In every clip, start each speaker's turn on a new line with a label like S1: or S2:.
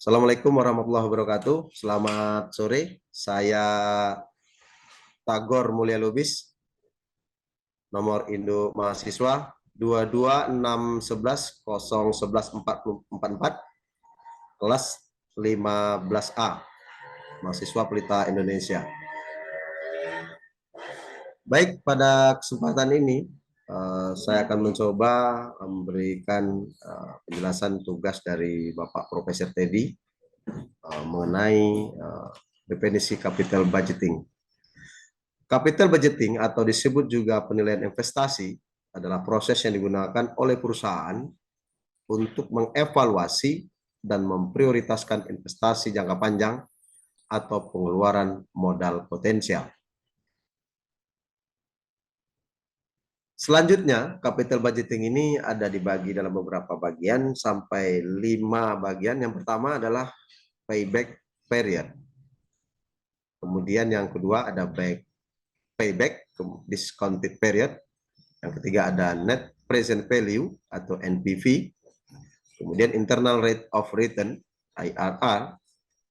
S1: Assalamualaikum warahmatullahi wabarakatuh. Selamat sore. Saya Tagor Mulya Lubis, nomor induk mahasiswa 22611011444, kelas 15A, mahasiswa Pelita Indonesia. Baik, pada kesempatan ini saya akan mencoba memberikan penjelasan tugas dari Bapak Profesor Teddy mengenai definisi capital budgeting. Capital budgeting atau disebut juga penilaian investasi adalah proses yang digunakan oleh perusahaan untuk mengevaluasi dan memprioritaskan investasi jangka panjang atau pengeluaran modal potensial. Selanjutnya, capital budgeting ini ada dibagi dalam beberapa bagian sampai 5 bagian. Yang pertama adalah payback period. Kemudian yang kedua ada payback discounted period. Yang ketiga ada net present value atau NPV. Kemudian internal rate of return IRR.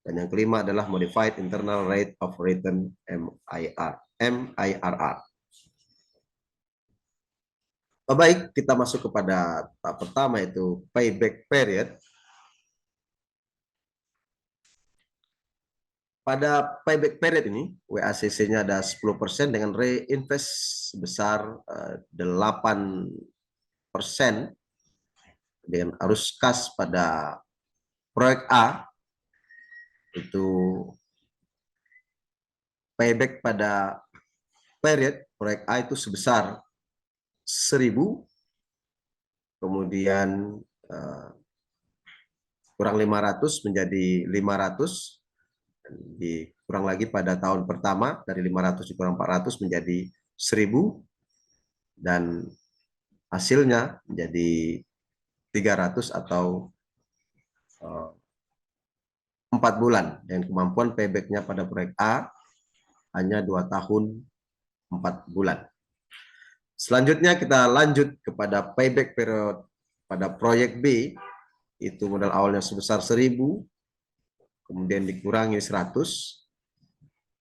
S1: Dan yang kelima adalah modified internal rate of return MIRR. Baik, kita masuk kepada tahap pertama, yaitu payback period. Pada payback period ini, WACC-nya ada 10% dengan reinvest sebesar 8% dengan arus kas pada proyek A. Itu payback pada period proyek A itu sebesar 1.000, kemudian kurang 500 menjadi 500, dikurang lagi pada tahun pertama, dari 500 dikurang 400 menjadi 1.000, dan hasilnya menjadi 300 atau 4 bulan. Dan kemampuan payback-nya pada proyek A hanya 2 tahun 4 bulan. Selanjutnya kita lanjut kepada payback period pada proyek B, itu modal awalnya sebesar 1.000, kemudian dikurangi 100,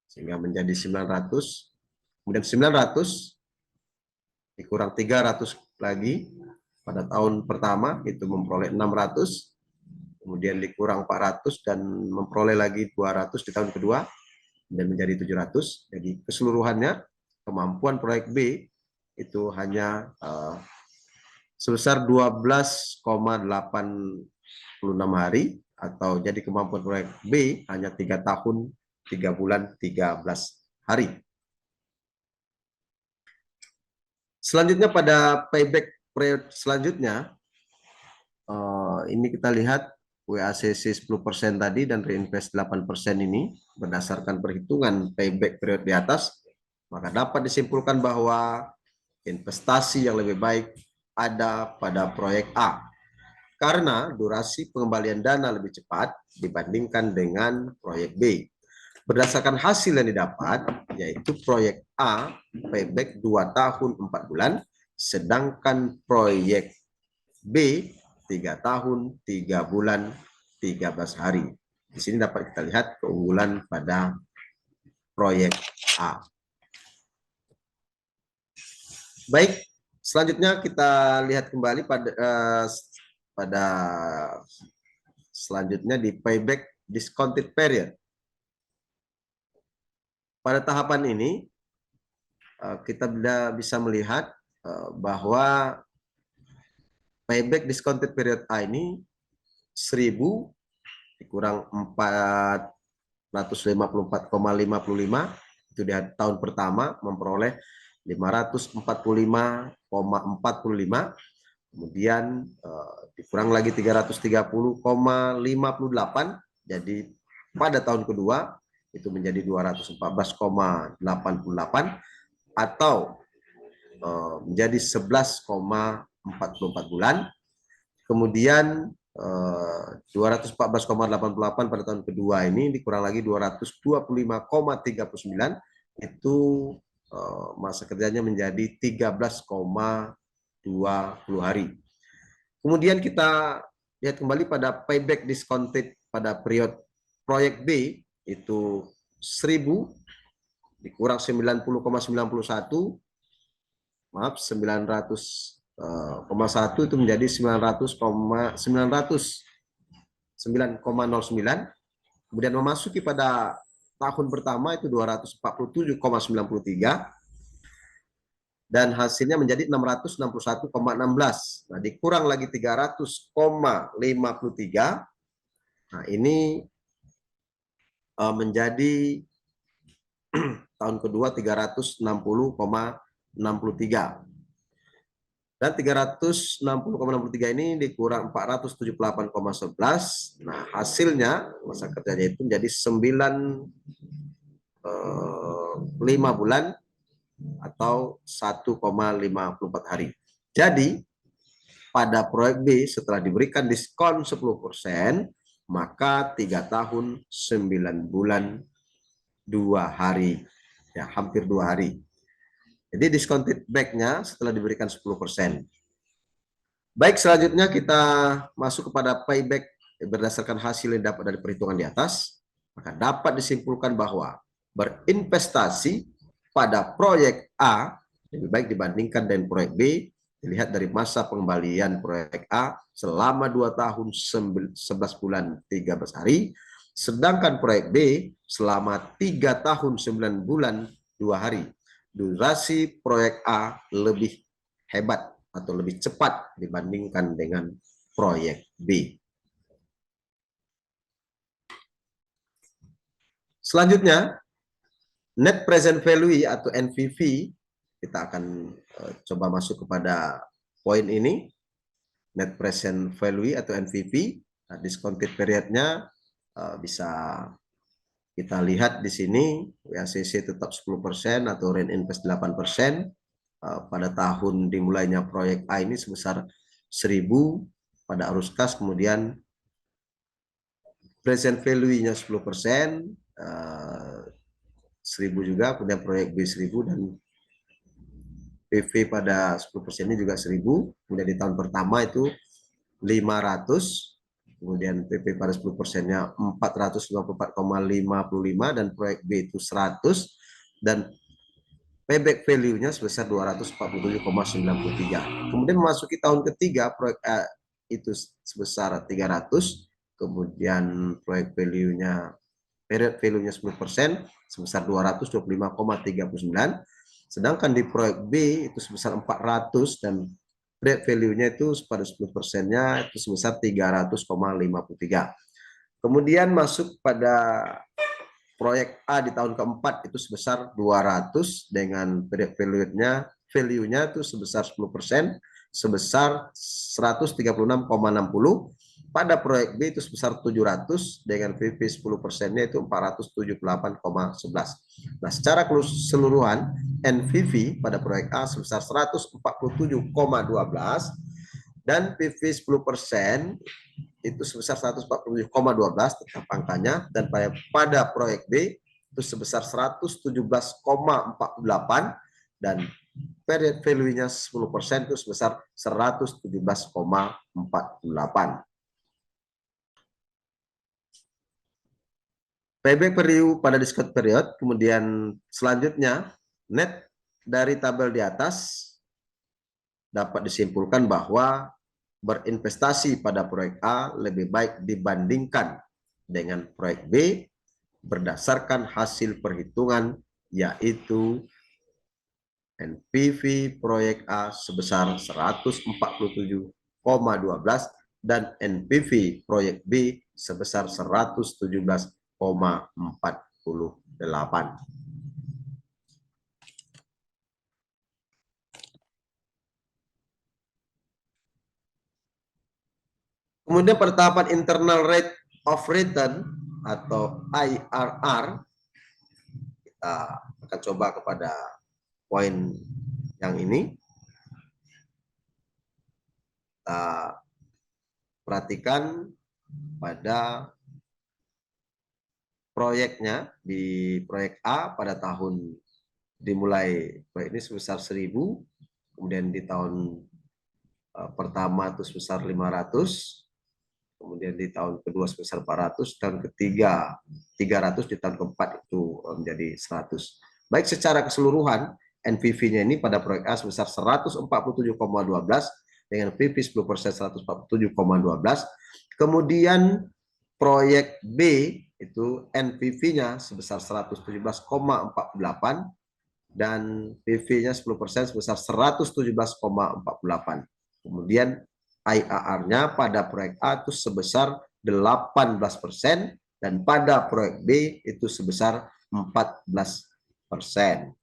S1: sehingga menjadi 900, kemudian 900 dikurang 300 lagi pada tahun pertama, itu memperoleh 600, kemudian dikurang 400 dan memperoleh lagi 200 di tahun kedua, dan menjadi 700. Jadi keseluruhannya kemampuan proyek B itu hanya sebesar 12,86 hari, atau jadi kemampuan proyek B hanya 3 tahun 3 bulan 13 hari. Selanjutnya pada payback period selanjutnya, ini kita lihat WACC 10% tadi dan reinvest 8% ini berdasarkan perhitungan payback period di atas, maka dapat disimpulkan bahwa investasi yang lebih baik ada pada proyek A karena durasi pengembalian dana lebih cepat dibandingkan dengan proyek B. Berdasarkan hasil yang didapat, yaitu proyek A payback 2 tahun 4 bulan, sedangkan proyek B 3 tahun 3 bulan 13 hari. Di sini dapat kita lihat keunggulan pada proyek A. Baik, selanjutnya kita lihat kembali pada selanjutnya di payback discounted period. Pada tahapan ini kita bisa melihat bahwa payback discounted period A ini 1.000 dikurang 454,55 itu di tahun pertama memperoleh 545,45, kemudian dikurang lagi 330,58, jadi pada tahun kedua itu menjadi 214,88 atau menjadi 11,44 bulan. Kemudian 214,88 pada tahun kedua ini dikurang lagi 225,39, itu masa kerjanya menjadi 13,20 hari. Kemudian kita lihat kembali pada payback discounted pada periode proyek B itu 1000 dikurang 90,91, maaf 900,1 itu menjadi 900,909. Kemudian memasuki pada tahun pertama itu 247,93 dan hasilnya menjadi 661,16. Nah, dikurang lagi 300,53. Nah, ini menjadi tahun kedua 360,63. Dan 360,63 ini dikurang 478,11. Nah, hasilnya masa kerjanya itu menjadi 5 bulan atau 1,54 hari. Jadi, pada proyek B setelah diberikan diskon 10%, maka 3 tahun 9 bulan 2 hari. Ya, hampir 2 hari. Jadi discounted back-nya setelah diberikan 10%. Baik, selanjutnya kita masuk kepada payback berdasarkan hasil yang dapat dari perhitungan di atas. Maka dapat disimpulkan bahwa berinvestasi pada proyek A lebih baik dibandingkan dengan proyek B. Dilihat dari masa pengembalian proyek A selama 2 tahun 11 bulan 13 hari. Sedangkan proyek B selama 3 tahun 9 bulan 2 hari. Durasi proyek A lebih hebat atau lebih cepat dibandingkan dengan proyek B. Selanjutnya, net present value atau NPV, kita akan coba masuk kepada poin ini. Net present value atau NPV, discounted periodnya bisa kita lihat di sini, WACC tetap 10% atau reinvest 8%. Pada tahun dimulainya proyek A ini sebesar 1000 pada arus kas, kemudian present value-nya 10%, 1000 juga, kemudian proyek B 1000 dan PV pada 10% ini juga 1000, kemudian di tahun pertama itu 500, kemudian PP pada 10%-nya 454,55 dan proyek B itu 100 dan payback value-nya sebesar 247,93. Kemudian memasuki tahun ketiga proyek A itu sebesar 300, kemudian proyek value-nya period value-nya 10% sebesar 225,39. Sedangkan di proyek B itu sebesar 400 dan period value-nya itu pada 10%-nya itu sebesar 300,53. Kemudian masuk pada proyek A di tahun keempat itu sebesar 200 dengan period value-nya itu sebesar 10%, sebesar 136,60. Pada proyek B itu sebesar 700 dengan VV 10%-nya itu 478,11. Nah, secara keseluruhan NPV pada proyek A sebesar 147,12 dan PV 10% itu sebesar 147,12 tetap angkanya, dan pada proyek B itu sebesar 117,48 dan period value-nya 10% itu sebesar 117,48. Payback period pada discount period, kemudian selanjutnya net dari tabel di atas dapat disimpulkan bahwa berinvestasi pada proyek A lebih baik dibandingkan dengan proyek B berdasarkan hasil perhitungan, yaitu NPV proyek A sebesar 147,12 dan NPV proyek B sebesar 117,48. Kemudian pada tahapan internal rate of return atau IRR, kita akan coba kepada poin yang ini. Kita perhatikan pada proyeknya di proyek A pada tahun dimulai proyek ini sebesar 1000, kemudian di tahun pertama itu sebesar 500, kemudian di tahun kedua sebesar 400, tahun ketiga 300, di tahun keempat itu menjadi 100. Baik, secara keseluruhan NPV-nya ini pada proyek A sebesar 147,12 dengan PV 10% 147,12. Kemudian proyek B itu NPV-nya sebesar 117,48 dan PV-nya 10% sebesar 117,48. Kemudian IRR-nya pada proyek A itu sebesar 18% dan pada proyek B itu sebesar 14%.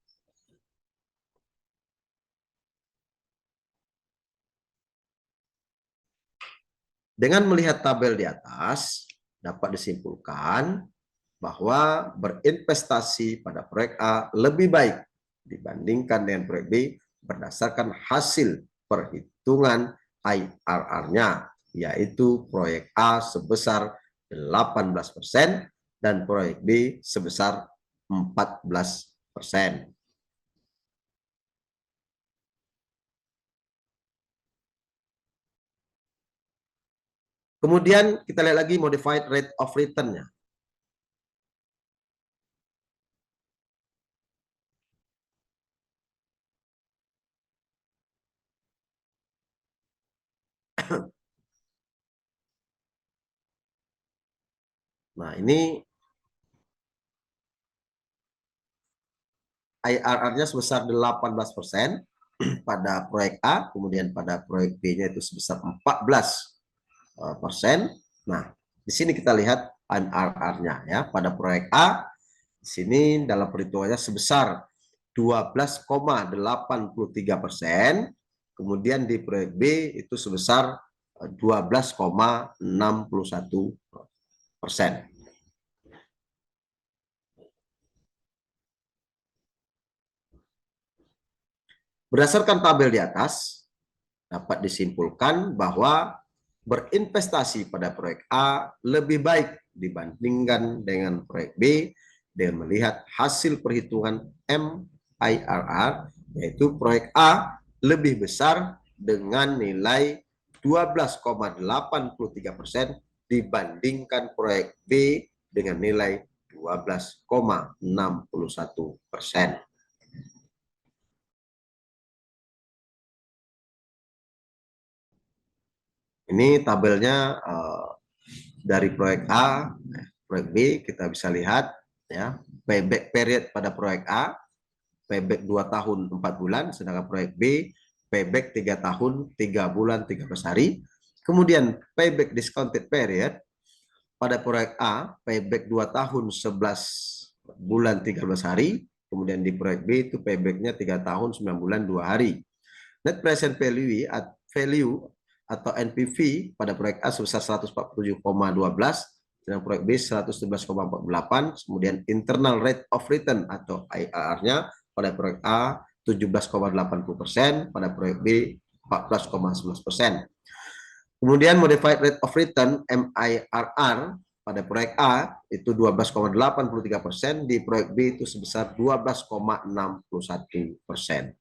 S1: Dengan melihat tabel di atas, dapat disimpulkan bahwa berinvestasi pada proyek A lebih baik dibandingkan dengan proyek B berdasarkan hasil perhitungan IRR-nya, yaitu proyek A sebesar 18% dan proyek B sebesar 14%. Kemudian kita lihat lagi modified rate of return-nya. Nah, ini IRR-nya sebesar 18% pada proyek A, kemudian pada proyek B-nya itu sebesar 14%. Nah, di sini kita lihat IRR-nya ya. Pada proyek A, di sini dalam perhitungannya sebesar 12,83%, kemudian di proyek B itu sebesar 12,61%. Berdasarkan tabel di atas, dapat disimpulkan bahwa berinvestasi pada proyek A lebih baik dibandingkan dengan proyek B dengan melihat hasil perhitungan MIRR, yaitu proyek A lebih besar dengan nilai 12,83% dibandingkan proyek B dengan nilai 12,61%. Ini tabelnya dari proyek A, proyek B kita bisa lihat ya, payback period pada proyek A, payback 2 tahun 4 bulan, sedangkan proyek B payback 3 tahun 3 bulan 13 hari. Kemudian payback discounted period pada proyek A, payback 2 tahun 11 bulan 13 hari, kemudian di proyek B itu paybacknya 3 tahun 9 bulan 2 hari. Net present value atau NPV pada proyek A sebesar 147,12, dan proyek B 111,48, kemudian internal rate of return atau IRR-nya pada proyek A 17,80%, pada proyek B 14,11%. Kemudian modified rate of return MIRR pada proyek A itu 12,83%, di proyek B itu sebesar 12,61%.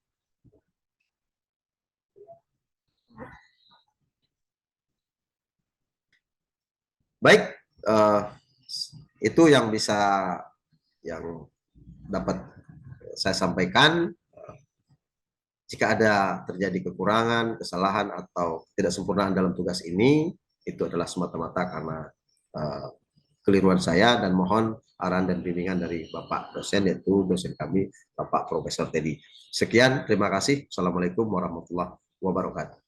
S1: Baik, itu yang dapat saya sampaikan. Jika ada terjadi kekurangan, kesalahan, atau tidak sempurnaan dalam tugas ini, itu adalah semata-mata karena keliruan saya, dan mohon arahan dan bimbingan dari Bapak dosen, yaitu dosen kami, Bapak Profesor Teddy. Sekian, terima kasih. Assalamualaikum warahmatullahi wabarakatuh.